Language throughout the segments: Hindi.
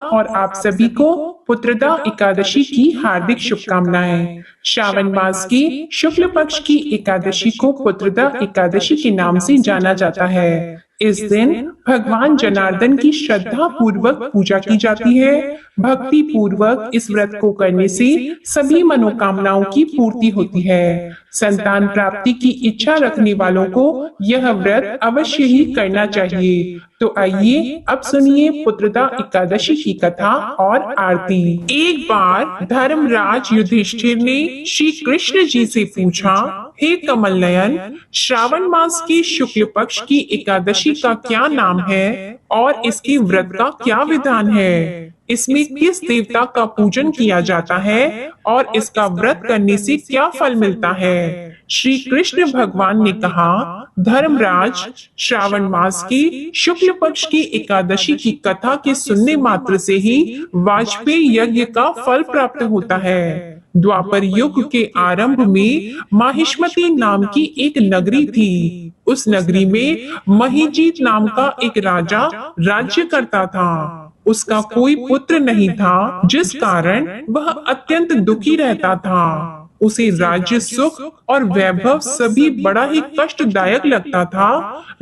और आप सभी को पुत्रदा एकादशी की हार्दिक शुभकामनाएं। श्रावण मास की शुक्ल पक्ष की एकादशी को पुत्रदा एकादशी के नाम से जाना जाता है। इस दिन भगवान जनार्दन की श्रद्धा पूर्वक पूजा की जाती है। भक्ति पूर्वक इस व्रत को करने से सभी मनोकामनाओं की पूर्ति होती है। संतान प्राप्ति की इच्छा रखने वालों को यह व्रत अवश्य ही करना चाहिए। तो आइए अब सुनिए पुत्रदा एकादशी की कथा और आरती। एक बार धर्मराज युधिष्ठिर ने श्री कृष्ण जी से पूछा, हे कमल नयन, श्रावण मास की शुक्ल पक्ष की एकादशी का क्या नाम है और इसके व्रत का क्या विधान है? इसमें किस देवता का पूजन किया जाता है और इसका व्रत करने से क्या फल मिलता है? श्री कृष्ण भगवान ने कहा, धर्मराज, श्रावण मास की शुक्ल पक्ष की एकादशी की कथा के सुनने मात्र से ही वाजपेयी यज्ञ का फल प्राप्त होता है। द्वापर युग के आरंभ में माहिष्मती नाम की एक नगरी थी। उस नगरी में महीजीत नाम का एक राजा राज्य करता था। उसका कोई पुत्र नहीं था, जिस कारण वह अत्यंत दुखी रहता था। उसे राज्य सुख और वैभव सभी बड़ा ही कष्टदायक लगता था।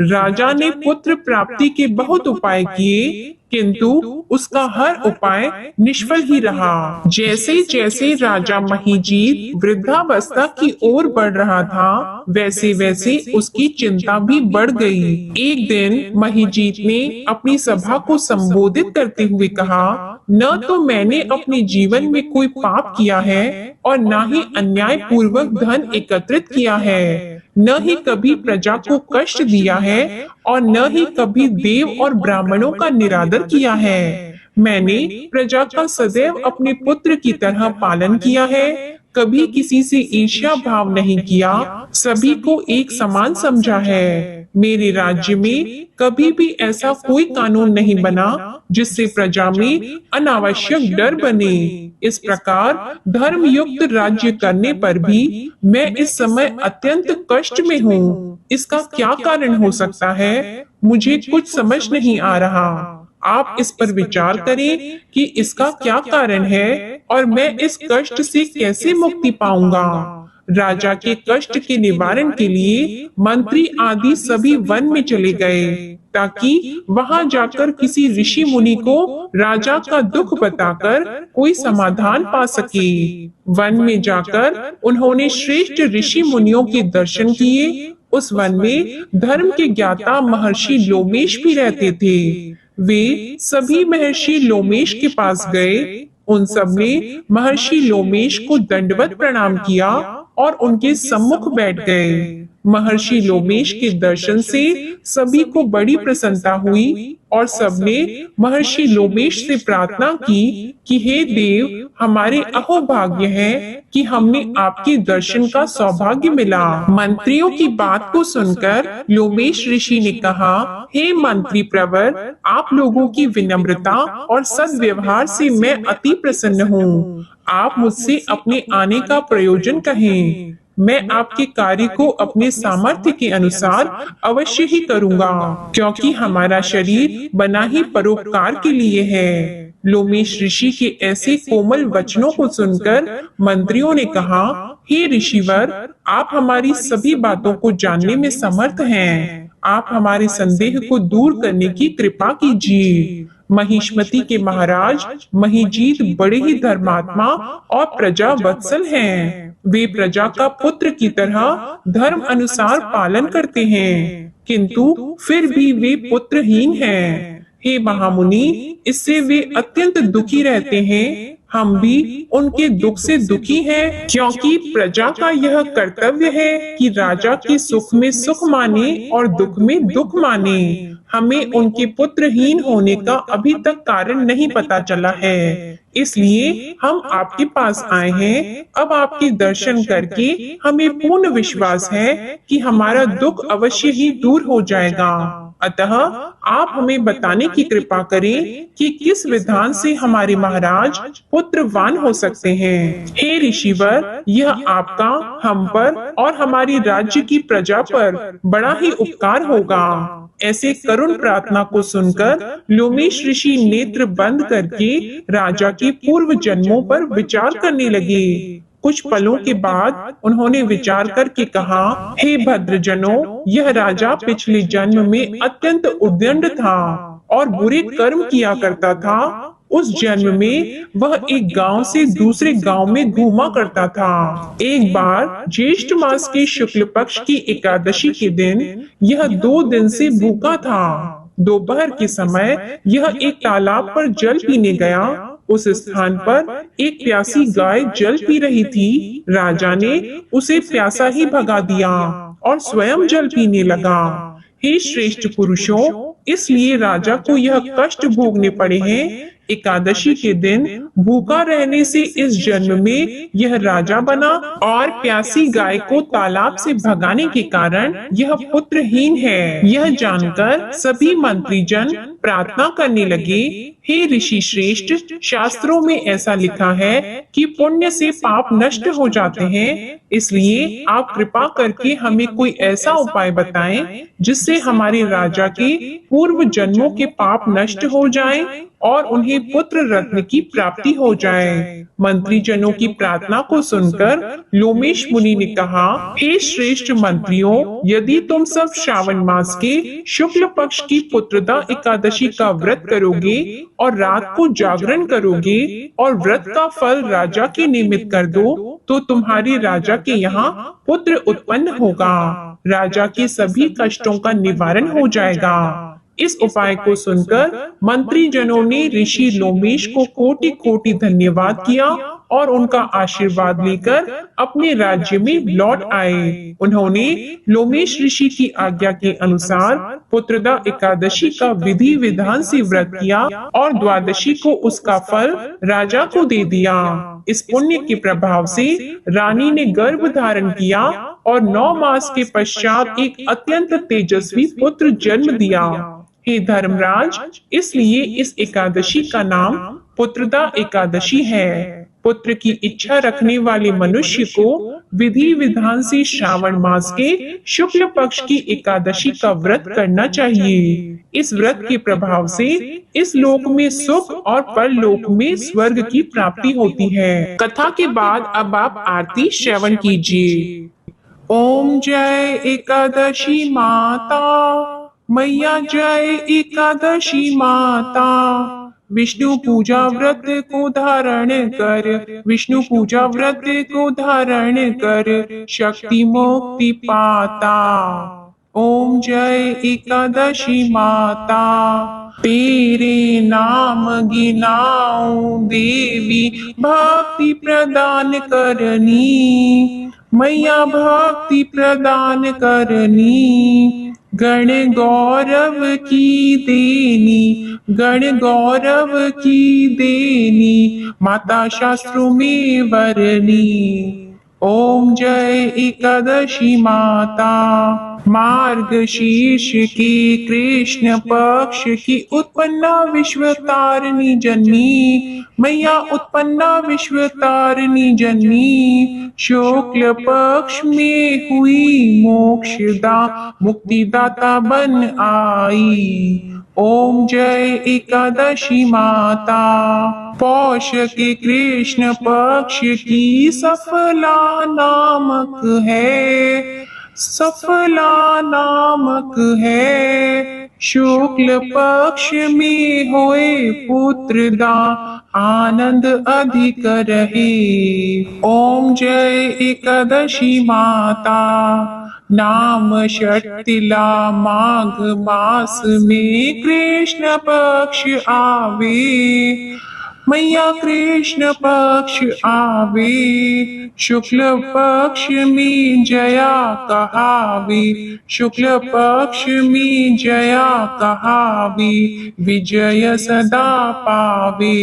राजा ने पुत्र प्राप्ति के बहुत उपाय किए, किंतु उसका हर उपाय निष्फल ही रहा। जैसे जैसे राजा महीजीत वृद्धावस्था की ओर बढ़ रहा था, वैसे वैसे उसकी चिंता भी बढ़ गई। एक दिन महीजीत ने अपनी सभा को संबोधित करते हुए कहा, न तो मैंने अपने जीवन में कोई पाप किया है और न ही अन्याय पूर्वक धन एकत्रित किया है, न ही कभी प्रजा को कष्ट दिया है और न ही कभी देव और ब्राह्मणों का निरादर किया है। मैंने प्रजा का सदैव अपने पुत्र की तरह पालन किया है, कभी किसी से ईर्ष्या भाव नहीं किया, सभी को एक समान समझा है। मेरे राज्य में कभी भी ऐसा कोई कानून नहीं बना जिससे प्रजा में अनावश्यक डर बने। इस प्रकार धर्म युक्त राज्य करने पर भी मैं इस समय अत्यंत कष्ट में हूँ। इसका क्या कारण हो सकता है? मुझे कुछ समझ नहीं आ रहा। आप इस पर विचार करें कि इसका क्या कारण है और मैं इस कष्ट से कैसे मुक्ति पाऊंगा। राजा के कष्ट के निवारण के लिए मंत्री आदि सभी वन में चले गए, ताकि वहां जाकर किसी ऋषि मुनि को राजा का दुख बताकर कोई समाधान पा सके। वन में जाकर उन्होंने श्रेष्ठ ऋषि मुनियों के दर्शन किए। उस वन में धर्म के ज्ञाता महर्षि लोमेश भी रहते थे। वे सभी महर्षि लोमेश के पास गए। उन सब ने महर्षि लोमेश को दंडवत प्रणाम किया और उनके सम्मुख बैठ गए। महर्षि लोमेश के दर्शन से सभी को बड़ी प्रसन्नता हुई और सबने महर्षि लोमेश से प्रार्थना की कि हे देव, हमारे अहोभाग्य है कि हमने आपके दर्शन का सौभाग्य मिला। मंत्रियों की बात को सुनकर लोमेश ऋषि ने कहा, हे मंत्री प्रवर, आप लोगों की विनम्रता और सद्व्यवहार से मैं अति प्रसन्न हूँ। आप मुझसे अपने आने का प्रयोजन कहें। मैं आपके कार्य को अपने सामर्थ्य के अनुसार अवश्य ही करूंगा, क्योंकि हमारा शरीर बना ही परोपकार के लिए है। लोमेश ऋषि के ऐसे कोमल वचनों को सुनकर मंत्रियों ने कहा, हे ऋषिवर, आप हमारी सभी बातों को जानने में समर्थ हैं। आप हमारे संदेह को दूर करने की कृपा कीजिए। महिष्मती के महाराज महीजीत बड़े ही धर्मात्मा और प्रजा वत्सल हैं। वे प्रजा का पुत्र की तरह धर्म अनुसार पालन करते हैं, किंतु फिर भी वे पुत्रहीन हैं। हे महामुनि, इससे वे अत्यंत दुखी रहते हैं। हम भी उनके दुख से दुखी हैं, क्योंकि प्रजा का यह कर्तव्य है कि राजा के सुख में सुख माने और दुख में दुख माने। हमें उनके पुत्रहीन होने का अभी तक कारण नहीं पता चला है, इसलिए हम आपके पास आए हैं। अब आपके दर्शन करके हमें पूर्ण विश्वास है कि हमारा दुख अवश्य ही दूर हो जाएगा। अतः आप हमें बताने की कृपा करें कि किस विधान से हमारे महाराज पुत्रवान हो सकते हैं। हे ऋषिवर, यह आपका हम पर और हमारी राज्य की प्रजा पर बड़ा ही उपकार होगा। ऐसे करुण प्रार्थना को सुनकर लोमेश ऋषि नेत्र बंद करके राजा के पूर्व जन्मों पर विचार करने लगे। कुछ पलों के बाद उन्होंने विचार करके कहा, हे भद्रजनों, यह राजा पिछले जन्म में अत्यंत उद्दंड था और बुरे कर्म किया करता था। उस जन्म में वह एक गांव से दूसरे गांव में घूमा करता था। एक बार ज्येष्ठ मास के शुक्ल पक्ष की एकादशी के दिन यह 2 दिन से भूखा था। दोपहर के समय यह एक तालाब पर जल पीने गया। उस स्थान पर एक प्यासी गाय जल पी रही थी। राजा ने उसे प्यासा ही भगा दिया और स्वयं जल पीने लगा। हे श्रेष्ठ पुरुषों, इसलिए राजा को यह कष्ट भोगने पड़े हैं। एकादशी के दिन भूखा रहने से इस जन्म में यह राजा बना और प्यासी गाय को तालाब से भगाने के कारण यह पुत्रहीन है। यह जानकर सभी मंत्रीजन प्रार्थना करने लगे, हे ऋषि श्रेष्ठ, शास्त्रों में ऐसा लिखा है कि पुण्य से पाप नष्ट हो जाते हैं, इसलिए आप कृपा करके हमें कोई ऐसा उपाय बताएं जिससे हमारे राजा के पूर्व जन्मों के पाप नष्ट हो जाएं और उन्हें पुत्र रत्न की प्राप्ति हो जाए। मंत्री जनों की प्रार्थना को सुनकर लोमेश मुनि ने कहा, हे श्रेष्ठ मंत्रियों, यदि तुम सब श्रावण मास के शुक्ल पक्ष की पुत्रदा एकादशी का व्रत करोगे और रात को जागरण करोगे और व्रत का फल राजा के निमित्त कर दो, तो तुम्हारे राजा के यहाँ पुत्र उत्पन्न होगा। राजा के सभी कष्टों का निवारण हो जाएगा। इस उपाय को सुनकर मंत्री जनों ने ऋषि लोमेश को कोटि कोटि धन्यवाद किया और उनका आशीर्वाद लेकर अपने राज्य में लौट आए। उन्होंने लोमेश ऋषि की आज्ञा के अनुसार पुत्रदा एकादशी का विधि विधान से व्रत किया और द्वादशी को उसका फल राजा को दे दिया। इस पुण्य के प्रभाव से रानी ने गर्भ धारण किया और 9 मास के पश्चात एक अत्यंत तेजस्वी पुत्र जन्म दिया। हे धर्मराज, इसलिए इस एकादशी का नाम पुत्रदा एकादशी है। पुत्र की इच्छा रखने वाले मनुष्य को विधि विधान से श्रावण मास के शुक्ल पक्ष की एकादशी का व्रत करना चाहिए। इस व्रत के प्रभाव से इस लोक में सुख और परलोक में स्वर्ग की प्राप्ति होती है। कथा के बाद अब आप आरती श्रवण कीजिए। ओम जय एकादशी माता, मैया जय एकादशी माता। विष्णु पूजा व्रत को धारण कर, विष्णु पूजा व्रत को धारण कर, शक्ति मुक्ति पाता। ओम जय एकादशी माता। तेरे नाम गिनाऊं देवी, भक्ति प्रदान करनी, मैया भक्ति प्रदान करनी। गण गौरव की देनी, गण गौरव की देनी, माता शास्त्रों में वरनी। ओम जय एकादशी माता। मार्गशीर्ष की कृष्ण पक्ष की उत्पन्ना विश्व तारिणी जन्मी, मैया उत्पन्ना विश्व तारिणी जन्मी। शुक्ल पक्ष में हुई मोक्षदा, मुक्तिदाता बन आई। ओम जय एकादशी माता। पौष के कृष्ण पक्ष की सफला नामक है, सफला नामक है। शुक्ल पक्ष में होए पुत्रदा, आनंद अधिक रहे। ओम जय एकादशी माता। नाम षटतिला माघ मास में कृष्ण पक्ष आवे, मैया कृष्ण पक्ष आवे। शुक्ल पक्ष में जया कहावे, शुक्ल पक्ष में जया कहावे, विजय सदा पावे।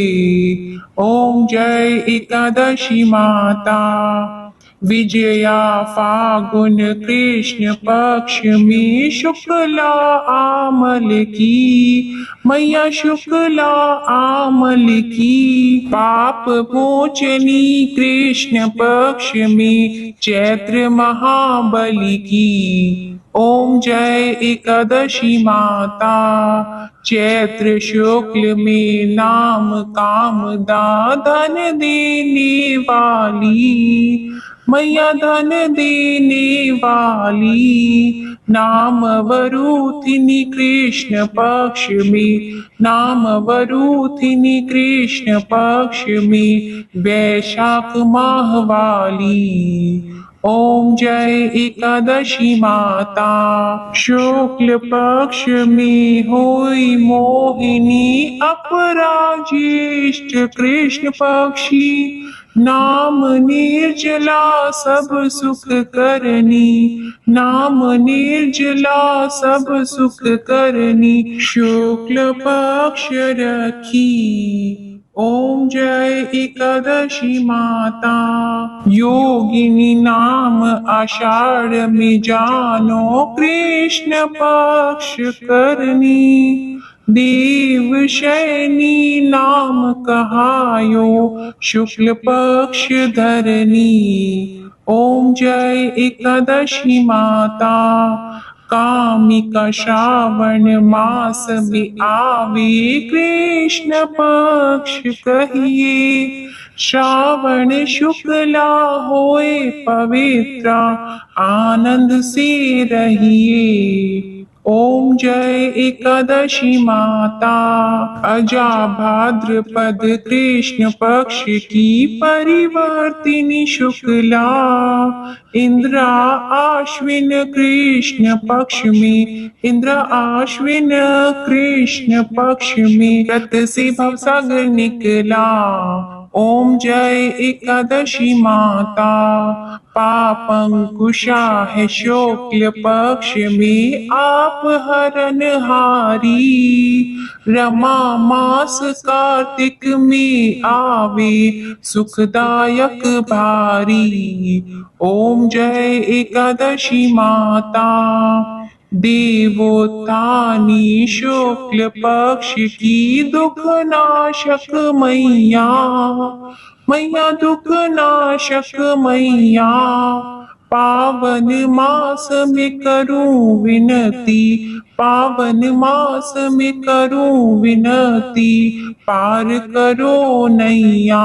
ओम जय एकादशी माता। विजया फागुन कृष्ण पक्ष में शुक्ला आमल की, मैया शुक्ला आमल की। पाप मोचनी कृष्ण पक्ष में चैत्र महाबली की। ओम जय एकादशी माता। चैत्र शुक्ल में नाम कामदा धन देने वाली, मैया धन देने वाली। नाम वरूथिनी कृष्ण पक्ष में, नाम वरूथिनी कृष्ण पक्ष में, वैशाख माह वाली। ओम जय एकादशी माता। शुक्ल पक्ष में होई मोहिनी, अपराज्येष्ठ कृष्ण पक्षी। नाम निर्जला सब सुख करनी, नाम निर्जला सब सुख करनी। शुक्ल पक्ष रखी। ओम जय एकादशी माता। योगिनी नाम आषाढ़ में जानो, कृष्ण पक्ष करनी। देव शयनी नाम कहायो, शुक्ल पक्ष धरनी। ओम जय एकादशी माता। कामिका श्रावण मास में आवे, कृष्ण पक्ष कहिए। श्रावण शुक्ला होए पवित्रा, आनंद से रहिए। ओम जय एकादशी माता। अजा भाद्रपद कृष्ण पक्ष की परिवर्तिनी शुक्ला, इंद्रा आश्विन कृष्ण पक्ष में, इंद्र आश्विन कृष्ण पक्ष में, रत से भवसागर निकला। ओम जय एकादशी माता। पापंकुशा है शुक्ल पक्ष में, आप हरन हारी। रमा मास कार्तिक में आवे, सुखदायक भारी। ओम जय एकादशी माता। देवोत्थानी शुक्ल पक्ष की, दुख नाशक मैया, मैया दुख नाशक मैया। पावन मास में करूं विनती, पावन मास में करूं विनती, पार करो नैया।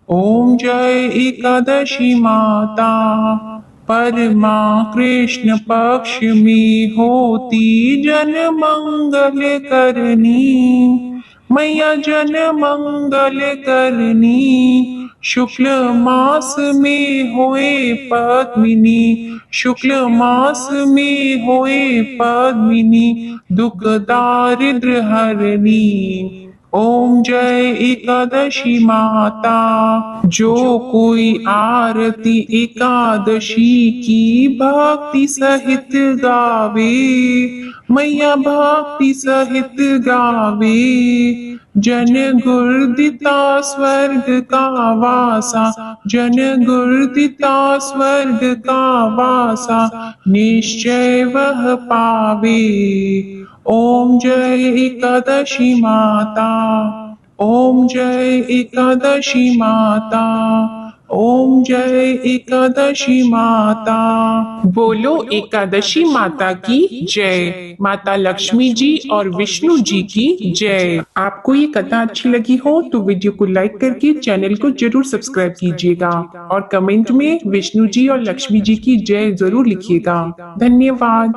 ओम जय एकादशी माता। परमा कृष्ण पक्ष में होती, जन मंगल करनी, मैया जन मंगल करनी। शुक्ल मास में होए पद्मिनी, शुक्ल मास में होए पद्मिनी, दुख दारिद्र हरनी। ओम जय एकादशी माता। जो कोई आरती एकादशी की भक्ति सहित गावे, मैया भक्ति सहित गावे। जन गुरदिता स्वर्ग का वासा, जन गुरदिता स्वर्ग का वासा, निश्चय वह पावे। ओम जय एकादशी माता। ओम जय एकादशी माता। ओम जय एकादशी माता। बोलो एकादशी माता की जय। माता लक्ष्मी जी और विष्णु जी की जय। आपको ये कथा अच्छी लगी हो तो वीडियो को लाइक करके चैनल को जरूर सब्सक्राइब कीजिएगा और कमेंट में विष्णु जी और लक्ष्मी जी की जय जरूर लिखिएगा। धन्यवाद।